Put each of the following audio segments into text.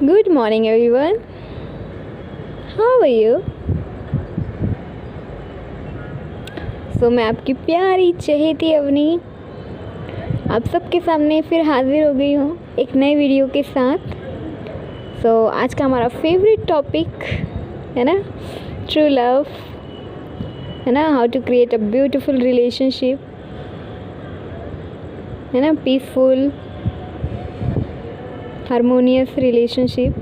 Good morning, everyone. How are you? मैं आपकी प्यारी चहेती अवनी आप सबके सामने फिर हाजिर हो गई हूँ एक नए वीडियो के साथ। आज का हमारा फेवरेट टॉपिक है ना, ट्रू लव, है ना, how to create a beautiful relationship, है ना, पीसफुल हारमोनियस रिलेशनशिप।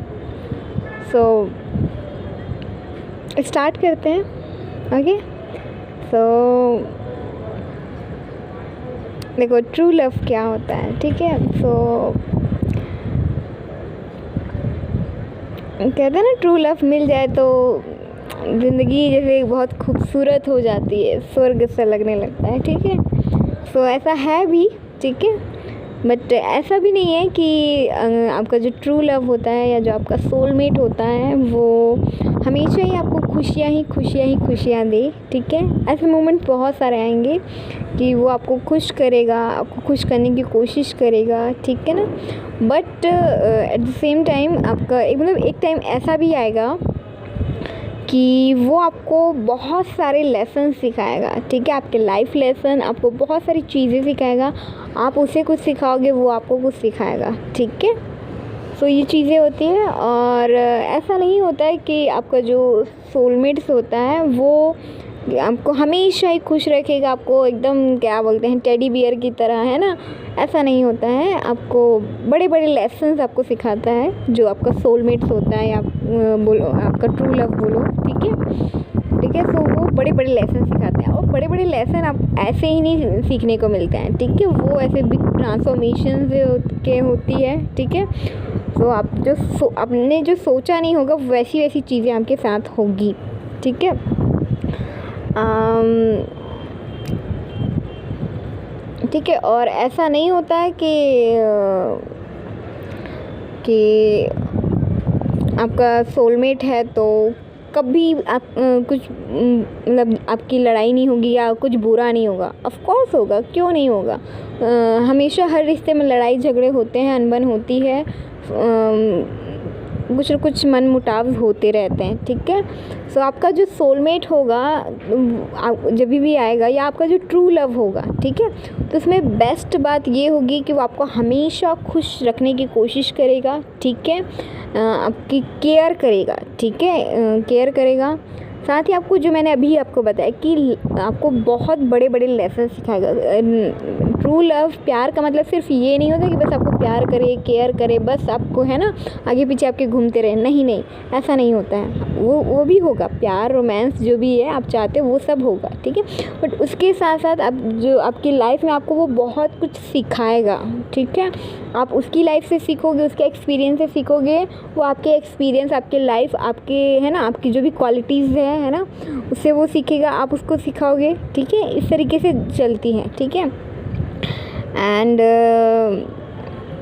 स्टार्ट करते हैं। ओके, देखो ट्रू लव क्या होता है, ठीक है। कहते हैं ना, ट्रू लव मिल जाए तो ज़िंदगी जैसे बहुत खूबसूरत हो जाती है, स्वर्ग सा लगने लगता है, ठीक है। ऐसा है भी, ठीक है, बट ऐसा भी नहीं है कि आपका जो ट्रू लव होता है या जो आपका सोलमेट होता है वो हमेशा ही आपको खुशियाँ दे, ठीक है। ऐसे मोमेंट बहुत सारे आएंगे कि वो आपको खुश करेगा, आपको खुश करने की कोशिश करेगा, ठीक है ना। But at the same time आपका एक टाइम ऐसा भी आएगा कि वो आपको बहुत सारे लेसन सिखाएगा, ठीक है। आपके लाइफ लेसन, आपको बहुत सारी चीज़ें सिखाएगा। आप उसे कुछ सिखाओगे, वो आपको कुछ सिखाएगा, ठीक है। ये चीज़ें होती हैं। और ऐसा नहीं होता है कि आपका जो सोलमेट्स होता है वो आपको हमेशा ही खुश रखेगा, आपको एकदम क्या बोलते हैं टेडी बियर की तरह, है ना। ऐसा नहीं होता है। आपको बड़े बड़े लेसन्स आपको सिखाता है जो आपका सोलमेट्स होता है, या बोलो आपका ट्रू लव बोलो, ठीक है। वो बड़े बड़े लेसन सिखाते हैं, और बड़े बड़े लेसन आप ऐसे ही नहीं सीखने को मिलते हैं, ठीक है। वो ऐसे बिग ट्रांसफॉर्मेशन के होती है, ठीक है। आप जो आपने जो सोचा नहीं होगा वैसी वैसी चीज़ें आपके साथ होगी, ठीक है। ठीक है। और ऐसा नहीं होता है कि आपका सोलमेट है तो कभी आप कुछ आपकी लड़ाई नहीं होगी या कुछ बुरा नहीं होगा। ऑफ कोर्स होगा, क्यों नहीं होगा। हमेशा हर रिश्ते में लड़ाई झगड़े होते हैं, अनबन होती है, कुछ न कुछ मन मुटाव होते रहते हैं, ठीक है। आपका जो सोलमेट होगा जब भी आएगा, या आपका जो ट्रू लव होगा, ठीक है, तो उसमें बेस्ट बात ये होगी कि वो आपको हमेशा खुश रखने की कोशिश करेगा, ठीक है। आपकी केयर करेगा, ठीक है, केयर करेगा। साथ ही आपको जो मैंने अभी आपको बताया कि आपको बहुत बड़े बड़े लेसन सिखाएगा। ट्रू लव, प्यार का मतलब सिर्फ ये नहीं होता कि बस आपको प्यार करे, केयर करे, बस आपको, है ना, आगे पीछे आपके घूमते रहे। नहीं, ऐसा नहीं होता है। वो भी होगा, प्यार रोमांस जो भी है आप चाहते हो वो सब होगा, ठीक है। बट उसके साथ साथ आप जो आपकी लाइफ में आपको वो बहुत कुछ सिखाएगा, ठीक है। आप उसकी लाइफ से सीखोगे, उसके एक्सपीरियंस से सीखोगे। वो आपके एक्सपीरियंस, आपके लाइफ, आपके, है ना, आपकी जो भी क्वालिटीज़ है ना, उससे वो सीखेगा, आप उसको सिखाओगे, ठीक है। इस तरीके से चलती है, ठीक है। एंड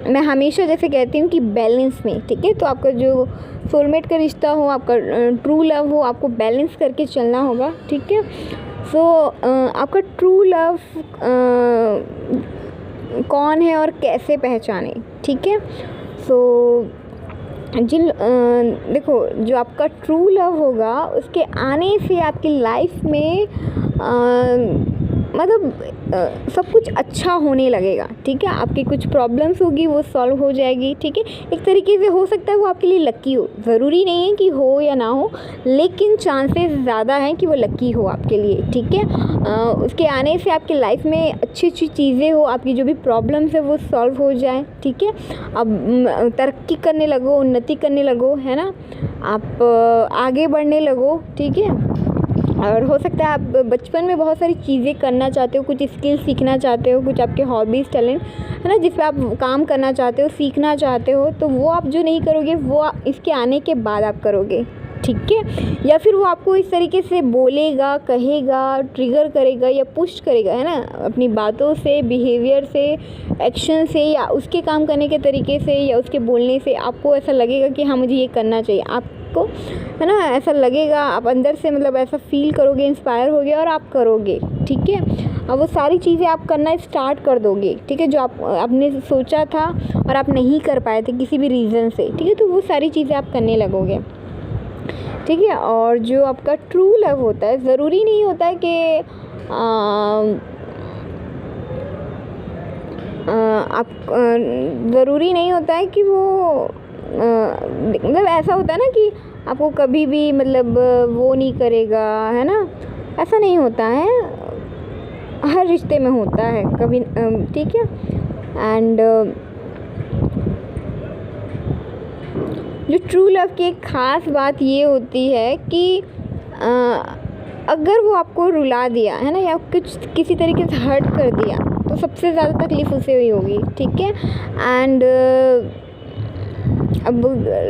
मैं हमेशा जैसे कहती हूँ कि बैलेंस में, ठीक है। तो आपका जो सोलमेट का रिश्ता हो, आपका ट्रू लव हो, आपको बैलेंस करके चलना होगा, ठीक है। आपका ट्रू लव कौन है और कैसे पहचाने, ठीक है। देखो, जो आपका ट्रू लव होगा उसके आने से आपकी लाइफ में सब कुछ अच्छा होने लगेगा, ठीक है। आपकी कुछ प्रॉब्लम्स होगी वो सॉल्व हो जाएगी, ठीक है। एक तरीके से हो सकता है वो आपके लिए लकी हो, ज़रूरी नहीं है कि हो या ना हो, लेकिन चांसेस ज़्यादा हैं कि वो लकी हो आपके लिए, ठीक है। उसके आने से आपकी लाइफ में अच्छी अच्छी चीज़ें हो, आपकी जो भी प्रॉब्लम्स है वो सॉल्व हो जाए, ठीक है। अब तरक्की करने लगो, उन्नति करने लगो, है ना, आप आगे बढ़ने लगो, ठीक है। और हो सकता है आप बचपन में बहुत सारी चीज़ें करना चाहते हो, कुछ स्किल सीखना चाहते हो, कुछ आपके हॉबीज़, टैलेंट, है ना, जिस पे आप काम करना चाहते हो, सीखना चाहते हो, तो वो आप जो नहीं करोगे वो इसके आने के बाद आप करोगे, ठीक है। या फिर वो आपको इस तरीके से बोलेगा, कहेगा, ट्रिगर करेगा या पुश करेगा, है ना, अपनी बातों से, बिहेवियर से, एक्शन से, या उसके काम करने के तरीके से, या उसके बोलने से आपको ऐसा लगेगा कि हाँ मुझे ये करना चाहिए। आप आपको, है ना, ऐसा लगेगा, आप अंदर से मतलब ऐसा फील करोगे, इंस्पायर होगे और आप करोगे, ठीक है। अब वो सारी चीज़ें आप करना स्टार्ट कर दोगे, ठीक है, जो आपने सोचा था और आप नहीं कर पाए थे किसी भी रीज़न से, ठीक है, तो वो सारी चीज़ें आप करने लगोगे, ठीक है। और जो आपका ट्रू लव होता है, ज़रूरी नहीं होता है कि आप ज़रूरी नहीं होता है कि वो मतलब ऐसा होता है ना कि आपको कभी भी मतलब वो नहीं करेगा, है ना, ऐसा नहीं होता है, हर रिश्ते में होता है कभी, ठीक है। एंड जो ट्रू लव की एक ख़ास बात ये होती है कि अगर वो आपको रुला दिया, है ना, या कुछ किसी तरीके से हर्ट कर दिया, तो सबसे ज़्यादा तकलीफ़ उसे हुई होगी, ठीक है। एंड अब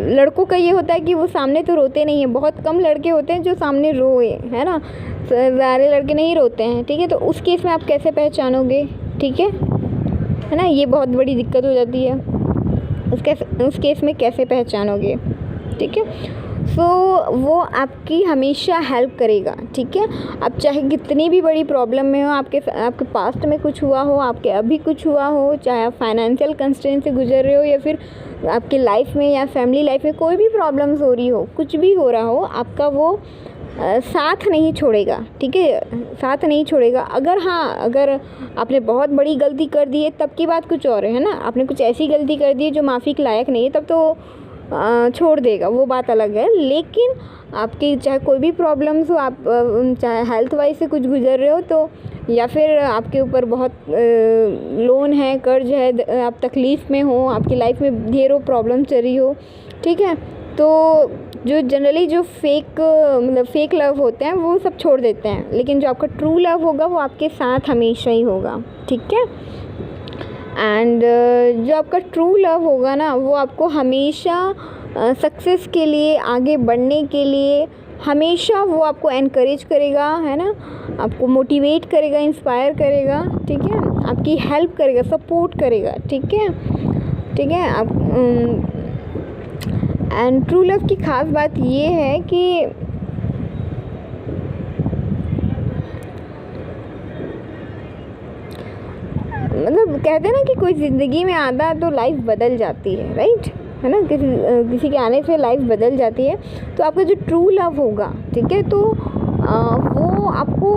लड़कों का ये होता है कि वो सामने तो रोते नहीं हैं, बहुत कम लड़के होते हैं जो सामने रोए, है ना, सारे लड़के नहीं रोते हैं, ठीक है। तो उस केस में आप कैसे पहचानोगे, ठीक है ना, ये बहुत बड़ी दिक्कत हो जाती है, उस केस में कैसे पहचानोगे, ठीक है। सो वो आपकी हमेशा हेल्प करेगा, ठीक है। अब चाहे कितनी भी बड़ी प्रॉब्लम में हो, आपके पास्ट में कुछ हुआ हो, आपके अभी कुछ हुआ हो, चाहे आप फाइनेंशियल कंस्ट्रेंट से गुजर रहे हो या फिर आपकी लाइफ में या फैमिली लाइफ में कोई भी प्रॉब्लम्स हो रही हो, कुछ भी हो रहा हो, आपका वो साथ नहीं छोड़ेगा, ठीक है, साथ नहीं छोड़ेगा। अगर आपने बहुत बड़ी गलती कर दी है तब की बात कुछ और है ना, आपने कुछ ऐसी गलती कर दी है जो माफ़ी के लायक नहीं है, तब तो छोड़ देगा, वो बात अलग है। लेकिन आपकी चाहे कोई भी प्रॉब्लम्स हो, आप चाहे हेल्थ वाइज से कुछ गुजर रहे हो, तो या फिर आपके ऊपर बहुत लोन है, कर्ज है, आप तकलीफ़ में हो, आपकी लाइफ में ढेरों प्रॉब्लम चल रही हो, ठीक है, तो जो जनरली जो फेक लव होते हैं वो सब छोड़ देते हैं, लेकिन जो आपका ट्रू लव होगा वो आपके साथ हमेशा ही होगा, ठीक है। एंड जो आपका ट्रू लव होगा ना, वो आपको हमेशा सक्सेस के लिए, आगे बढ़ने के लिए हमेशा वो आपको एनकरेज करेगा, है ना, आपको मोटिवेट करेगा, इंस्पायर करेगा, ठीक है, आपकी हेल्प करेगा, सपोर्ट करेगा, ठीक है, ठीक है। आप एंड ट्रू लव की ख़ास बात ये है कि मतलब कहते हैं ना कि कोई ज़िंदगी में आता है तो लाइफ बदल जाती है, राइट, है ना, किसी के आने से लाइफ बदल जाती है। तो आपका जो ट्रू लव होगा, ठीक है, तो वो आपको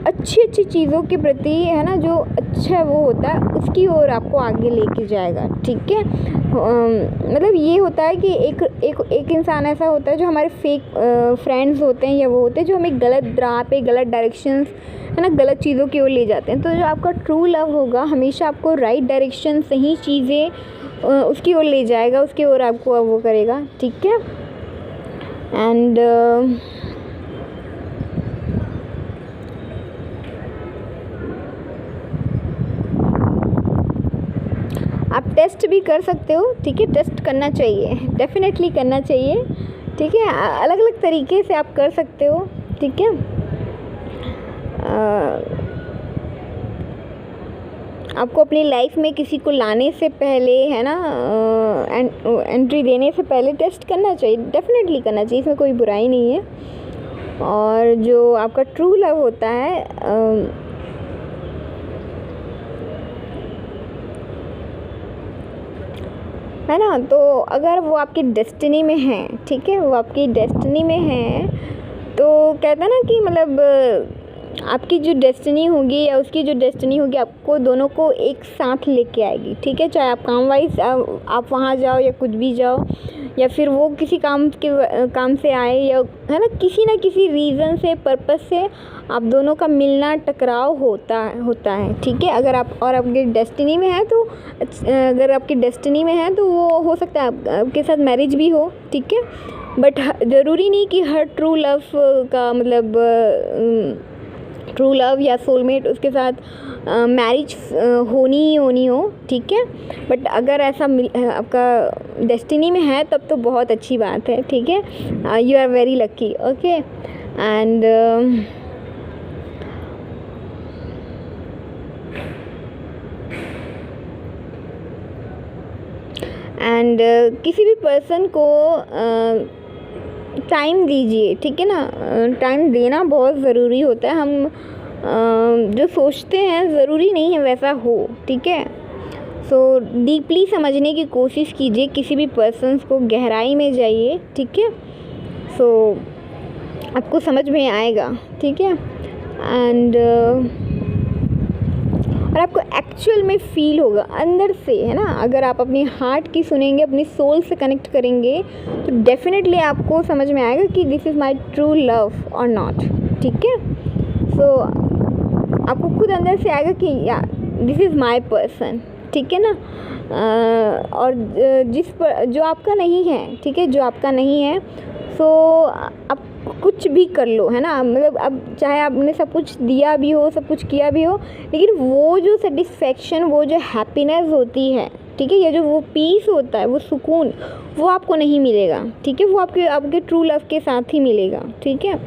अच्छी चीज़ों के प्रति, है ना, जो अच्छा वो होता है उसकी ओर आपको आगे लेके जाएगा, ठीक है। मतलब ये होता है कि एक इंसान ऐसा होता है जो हमारे फेक फ्रेंड्स होते हैं या वो होते हैं जो हमें गलत राह पे, गलत डायरेक्शंस, है ना, गलत चीज़ों की ओर ले जाते हैं। तो जो आपका ट्रू लव होगा हमेशा आपको राइट डायरेक्शन, सही चीज़ें उसकी ओर ले जाएगा, उसकी ओर आपको वो करेगा, ठीक है। एंड आप टेस्ट भी कर सकते हो, ठीक है, टेस्ट करना चाहिए, डेफिनेटली करना चाहिए, ठीक है, अलग अलग तरीके से आप कर सकते हो, ठीक है। आपको अपनी लाइफ में किसी को लाने से पहले, है ना, एंट्री देने से पहले टेस्ट करना चाहिए, डेफिनेटली करना चाहिए, इसमें कोई बुराई नहीं है। और जो आपका ट्रू लव होता है ना, तो अगर वो आपकी डेस्टिनी में है, ठीक है, वो आपकी डेस्टिनी में है, तो कहते हैं ना कि मतलब आपकी जो डेस्टिनी होगी या उसकी जो डेस्टिनी होगी, आपको दोनों को एक साथ लेके आएगी, ठीक है। चाहे आप काम वाइज आप वहाँ जाओ या कुछ भी जाओ, या फिर वो किसी काम से आए, या है ना, किसी रीज़न से, पर्पस से आप दोनों का मिलना, टकराव होता है, ठीक है। अगर आप और आपकी डेस्टिनी में है, तो अगर आपकी डेस्टिनी में है तो वो हो सकता है आपके साथ मैरिज भी हो, ठीक है। बट ज़रूरी नहीं कि हर ट्रू लव का मतलब ट्रू लव या सोलमेट उसके साथ मैरिज होनी हो, ठीक है। बट अगर ऐसा आपका डेस्टिनी में है तब to बहुत अच्छी बात है, ठीक है, you are very lucky, okay. And किसी भी पर्सन को टाइम दीजिए, ठीक है ना। टाइम देना बहुत ज़रूरी होता है। हम जो सोचते हैं ज़रूरी नहीं है वैसा हो, ठीक है। सो डीपली समझने की कोशिश कीजिए, किसी भी पर्सन्स को गहराई में जाइए, ठीक है। सो आपको समझ में आएगा, ठीक है। एंड और आपको एक्चुअल में फ़ील होगा अंदर से, है ना। अगर आप अपनी हार्ट की सुनेंगे, अपनी सोल से कनेक्ट करेंगे, तो डेफिनेटली आपको समझ में आएगा कि this is my true love और नॉट, ठीक है। सो आपको खुद अंदर से आएगा कि या दिस इज़ माई पर्सन, ठीक है ना। और जो आपका नहीं है, ठीक है, जो आपका नहीं है, सो आप कुछ भी कर लो, है ना। मतलब अब चाहे आपने सब कुछ दिया भी हो, सब कुछ किया भी हो, लेकिन वो जो सेटिस्फेक्शन, वो जो हैप्पीनेस होती है, ठीक है, या जो वो पीस होता है, वो सुकून, वो आपको नहीं मिलेगा, ठीक है। वो आपके ट्रू लव के साथ ही मिलेगा, ठीक है।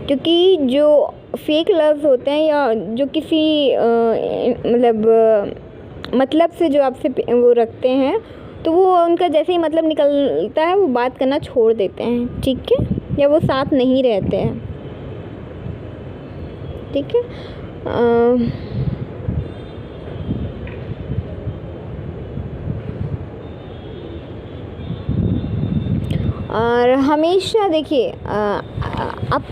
क्योंकि जो फेक लव्स होते हैं या जो किसी मतलब से जो आपसे वो रखते हैं, तो वो उनका जैसे ही मतलब निकलता है वो बात करना छोड़ देते हैं, ठीक है, या वो साथ नहीं रहते हैं, ठीक है। और हमेशा देखिए आप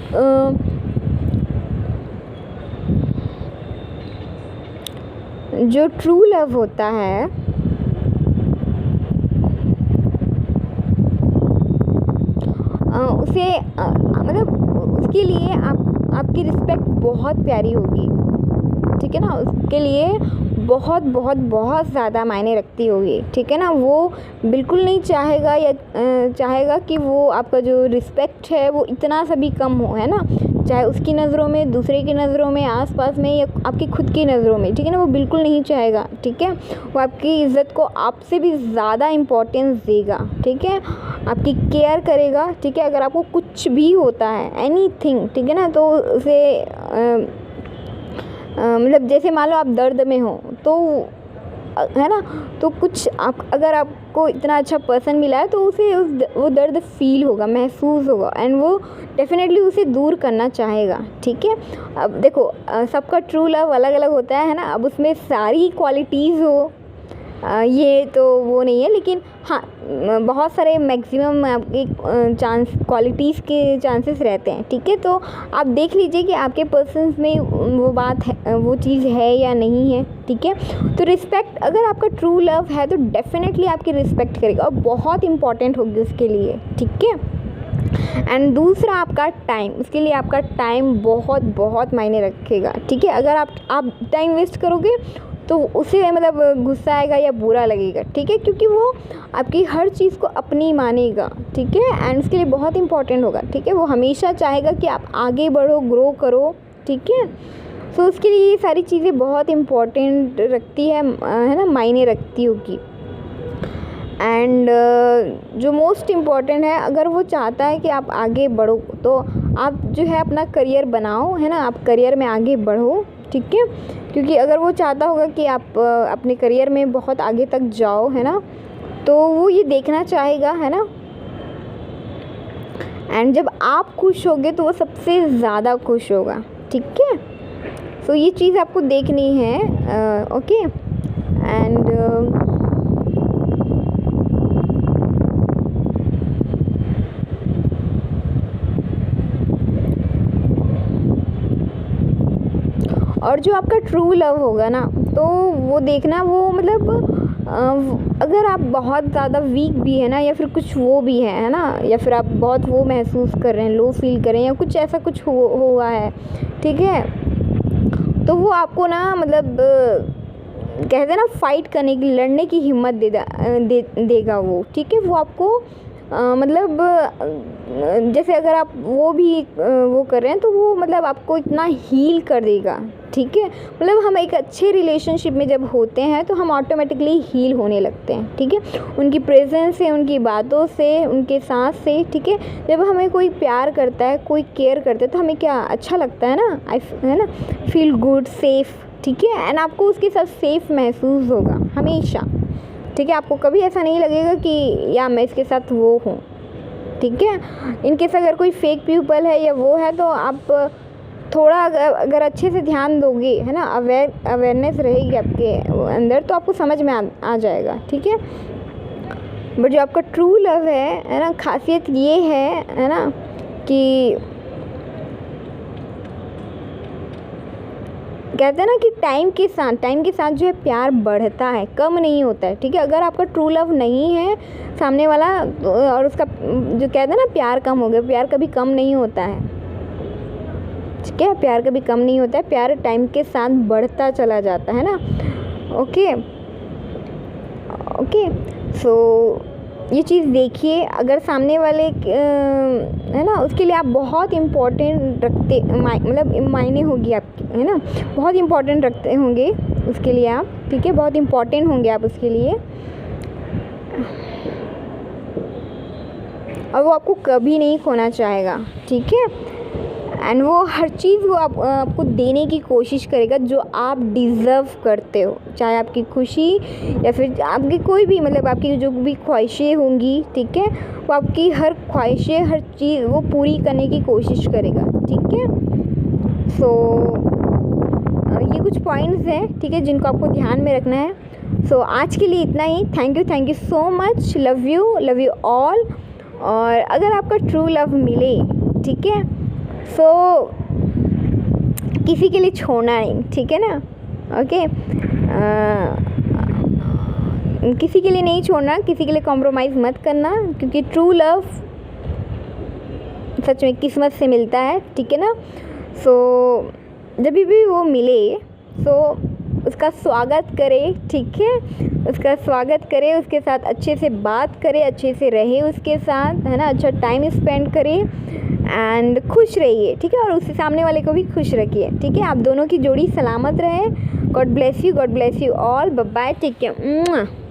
जो ट्रू लव होता है उसे मतलब उसके लिए आपकी रिस्पेक्ट बहुत प्यारी होगी, ठीक है ना। उसके लिए बहुत बहुत बहुत ज़्यादा मायने रखती होगी, ठीक है ना। वो बिल्कुल नहीं चाहेगा कि वो आपका जो रिस्पेक्ट है वो इतना सा भी कम हो, है ना। चाहे उसकी नज़रों में, दूसरे की नज़रों में, आसपास में, या आपकी खुद की नज़रों में, ठीक है ना। वो बिल्कुल नहीं चाहेगा, ठीक है। वो आपकी इज़्ज़त को आपसे भी ज़्यादा इम्पोर्टेंस देगा, ठीक है। आपकी केयर करेगा, ठीक है। अगर आपको कुछ भी होता है, एनीथिंग, ठीक है ना, तो उसे मतलब जैसे मान लो आप दर्द में हो, तो है ना, तो कुछ अगर आपको इतना अच्छा पर्सन मिला है, तो उसे वो दर्द फील होगा, महसूस होगा, एंड वो डेफिनेटली उसे दूर करना चाहेगा, ठीक है। अब देखो सबका ट्रू लव अलग अलग होता है ना। अब उसमें सारी क्वालिटीज़ हो ये तो वो नहीं है, लेकिन हाँ बहुत सारे मैक्सिमम आपके क्वालिटीज़ के चांसेस रहते हैं, ठीक है। तो आप देख लीजिए कि आपके पर्सन्स में वो बात है, वो चीज़ है या नहीं है, ठीक है। तो रिस्पेक्ट, अगर आपका ट्रू लव है तो डेफिनेटली आपकी रिस्पेक्ट करेगा और बहुत इंपॉर्टेंट होगी उसके लिए, ठीक है। एंड दूसरा आपका टाइम, उसके लिए आपका टाइम बहुत बहुत मायने रखेगा, ठीक है। अगर आप टाइम वेस्ट करोगे तो उसे मतलब गुस्सा आएगा या बुरा लगेगा, ठीक है, क्योंकि वो आपकी हर चीज़ को अपनी मानेगा, ठीक है। एंड उसके लिए बहुत इंपॉर्टेंट होगा, ठीक है। वो हमेशा चाहेगा कि आप आगे बढ़ो, ग्रो करो, ठीक है। सो उसके लिए ये सारी चीज़ें बहुत इम्पॉर्टेंट रखती है ना, मायने रखती होगी। एंड जो मोस्ट इम्पॉर्टेंट है, अगर वो चाहता है कि आप आगे बढ़ो, तो आप जो है अपना करियर बनाओ, है ना, आप करियर में आगे बढ़ो, ठीक है। क्योंकि अगर वो चाहता होगा कि आप अपने करियर में बहुत आगे तक जाओ, है ना, तो वो ये देखना चाहेगा, है ना। एंड जब आप खुश होगे तो वो सबसे ज़्यादा खुश होगा, ठीक है। सो ये चीज़ आपको देखनी है, ओके। एंड और जो आपका ट्रू लव होगा ना, तो वो देखना, वो मतलब अगर आप बहुत ज़्यादा वीक भी है ना, या फिर कुछ वो भी है ना, या फिर आप बहुत वो महसूस कर रहे हैं, लो फील कर रहे हैं, या कुछ ऐसा कुछ हुआ है, ठीक है, तो वो आपको ना मतलब कहते हैं ना फाइट करने की, लड़ने की हिम्मत देगा वो, ठीक है। वो आपको मतलब जैसे अगर आप वो भी वो कर रहे हैं, तो वो मतलब आपको इतना हील कर देगा, ठीक है। मतलब हम एक अच्छे रिलेशनशिप में जब होते हैं तो हम ऑटोमेटिकली हील होने लगते हैं, ठीक है। उनकी प्रेजेंस से, उनकी बातों से, उनके साथ से, ठीक है। जब हमें कोई प्यार करता है, कोई केयर करता है, तो हमें क्या अच्छा लगता है ना, है ना, फील गुड, सेफ़, ठीक है। एंड आपको उसके साथ सेफ़ महसूस होगा हमेशा, ठीक है। आपको कभी ऐसा नहीं लगेगा कि या मैं इसके साथ वो हूँ, ठीक है। इनकेस अगर कोई फेक पीपल है या वो है तो आप थोड़ा अगर अच्छे से ध्यान दोगे, है ना, अवेयरनेस रहेगी आपके अंदर, तो आपको समझ में आ जाएगा, ठीक है। बट जो आपका ट्रू लव है ना, खासियत ये है ना, कि कहते हैं ना कि टाइम के साथ जो है प्यार बढ़ता है, कम नहीं होता है, ठीक है। अगर आपका ट्रू लव नहीं है सामने वाला और उसका जो कहते हैं ना प्यार कम हो गया, प्यार कभी कम नहीं होता है, ठीक है। प्यार कभी कम नहीं होता है, प्यार टाइम के साथ बढ़ता चला जाता है ना। ओके, सो ये चीज़ देखिए। अगर सामने वाले है ना, उसके लिए आप बहुत इम्पोर्टेंट रखते, मतलब मायने होगी आपकी, है ना, बहुत इम्पोर्टेंट रखते होंगे उसके लिए आप, ठीक है, बहुत इम्पोर्टेंट होंगे आप उसके लिए, और वो आपको कभी नहीं खोना चाहेगा, ठीक है। एंड वो हर चीज़ वो आपको देने की कोशिश करेगा जो आप डिज़र्व करते हो, चाहे आपकी खुशी या फिर आपकी कोई भी, मतलब आपकी जो भी ख्वाहिशें होंगी, ठीक है, वो आपकी हर ख्वाहिशें, हर चीज़ वो पूरी करने की कोशिश करेगा, ठीक है। सो ये कुछ पॉइंट्स हैं, ठीक है, जिनको आपको ध्यान में रखना है। सो आज के लिए इतना ही। Thank you so much. Love you all. और अगर आपका ट्रू लव मिले, ठीक है, सो किसी के लिए छोड़ना नहीं, ठीक है ना। ओके, किसी के लिए नहीं छोड़ना, किसी के लिए कॉम्प्रोमाइज़ मत करना, क्योंकि ट्रू लव सच में किस्मत से मिलता है, ठीक है ना। सो जब भी वो मिले सो उसका स्वागत करें, ठीक है, उसका स्वागत करें, उसके साथ अच्छे से बात करें, अच्छे से रहे उसके साथ, है ना, अच्छा टाइम स्पेंड करें एंड खुश रहिए, ठीक है, और उससे सामने वाले को भी खुश रखिए, ठीक है। आप दोनों की जोड़ी सलामत रहे। God bless you all. Bye bye, take care.